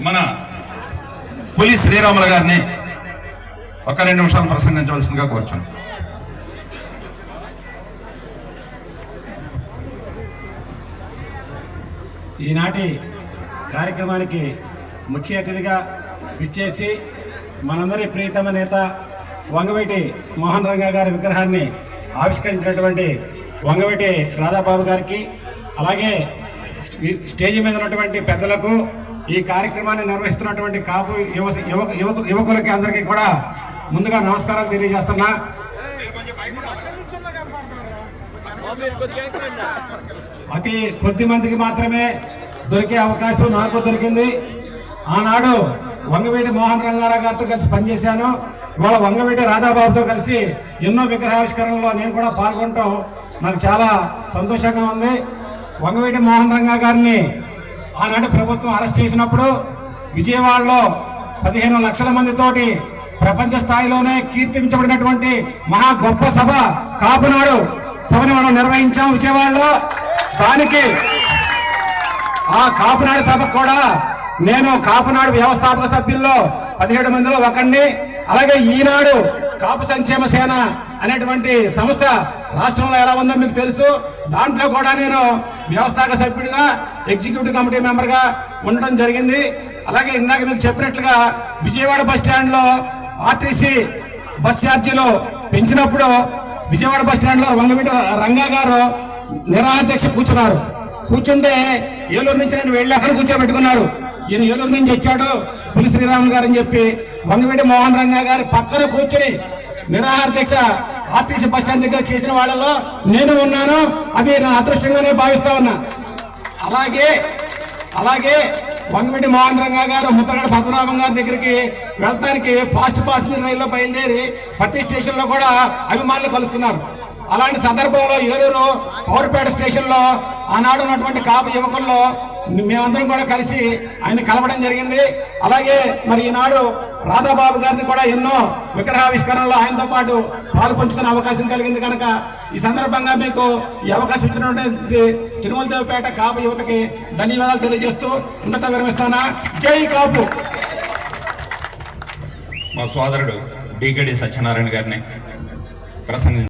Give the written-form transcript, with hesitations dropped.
మన పులి శ్రీరాములు గారిని ఒక 2 నిమిషాలు ప్రసంగించవలసిందిగా కోరుచున్నాను. ఈనాటి కార్యక్రమానికి ముఖ్య అతిథిగా విచ్చేసి మనందరి ప్రియతమ నేత వంగవీటి మోహన్ రంగా గారి విగ్రహాన్ని ఆవిష్కరించినటువంటి వంగవీటి రాధాబాబు గారికి, అలాగే స్టేజి మీద ఉన్నటువంటి పెద్దలకు, ఈ కార్యక్రమాన్ని నిర్వహిస్తున్నటువంటి కాపు యువకులకి అందరికీ కూడా ముందుగా నమస్కారాలు తెలియజేస్తున్నా. అతి కొద్ది మందికి మాత్రమే దొరికే అవకాశం నాకు దొరికింది. ఆనాడు వంగవీటి మోహన్ రంగారావు గారితో కలిసి పనిచేశాను. ఇవాళ వంగవీటి రాధాబాబుతో కలిసి ఎన్నో విగ్రహావిష్కరణలో నేను కూడా పాల్గొనటం నాకు చాలా సంతోషంగా ఉంది. వంగవీటి మోహన్ రంగా గారిని ఆనాటి ప్రభుత్వం అరెస్ట్ చేసినప్పుడు విజయవాడలో 15 లక్షల మందితోటి ప్రపంచ స్థాయిలోనే కీర్తించబడినటువంటి మహా గొప్ప సభ కాపునాడు సభని మనం నిర్వహించాం విజయవాడలో. దానికి ఆ కాపునాడు సభకు కూడా నేను కాపునాడు వ్యవస్థాపక సభ్యుల్లో 17 మందిలో ఒకడిని. అలాగే ఈనాడు కాపు సంక్షేమ సేన అనేటువంటి సంస్థ రాష్ట్రంలో ఎలా ఉందో మీకు తెలుసు. దాంట్లో కూడా నేను వ్యవస్థాపక సభ్యుడిగా, ఎగ్జిక్యూటివ్ కమిటీ మెంబర్గా ఉండడం జరిగింది. అలాగే ఇందాక మీకు చెప్పినట్లుగా విజయవాడ బస్ స్టాండ్లో ఆర్టీసీ బస్ ఛార్జీలు పెంచినప్పుడు విజయవాడ బస్ స్టాండ్లో వంగవీటి రంగా గారు నిరాహార దీక్ష కూర్చున్నారు. కూర్చుంటే ఏలూరు నుంచి నేను వెళ్ళి అక్కడ కూర్చోబెట్టుకున్నారు. ఈయన ఏలూరు నుంచి వచ్చాడు పులి శ్రీరాములు గారు అని చెప్పి వంగవీటి మోహన్ రంగా గారి పక్కన కూర్చుని నిరాహార దీక్ష ఆర్టీసీ బస్ స్టాండ్ దగ్గర చేసిన వాళ్ళలో నేను ఉన్నాను. అది నా అదృష్టంగానే భావిస్తా ఉన్నా. అలాగే వంగవీటి మోహన్ రంగా గారు ముత్తగడ పద్మనాభం గారి దగ్గరికి వెళ్తానికి ఫాస్ట్ ప్యాసింజర్ రైల్లో బయలుదేరి ప్రతి స్టేషన్ లో కూడా అభిమానులు కలుస్తున్నారు. అలాంటి సందర్భంలో ఏలూరు పౌరపేట స్టేషన్ లో ఆనాడు ఉన్నటువంటి కాపు యువకుల్లో మేమందరం కూడా కలిసి ఆయన కలవడం జరిగింది. అలాగే మరి ఈనాడు రాధాబాబు గారిని కూడా ఎన్నో విగ్రహావిష్కరణలో ఆయనతో పాటు పాలు పంచుకునే అవకాశం కలిగింది. కనుక ఈ సందర్భంగా మీకు ఈ అవకాశం ఇచ్చినటువంటి తిరుమలదేవపేట కాపు యువతకి ధన్యవాదాలు తెలియజేస్తూ ఇంతటితో విరమిస్తానా. జై కాపు. మా సోదరుడు డికెడి సత్యనారాయణ గారిని ప్రసంగం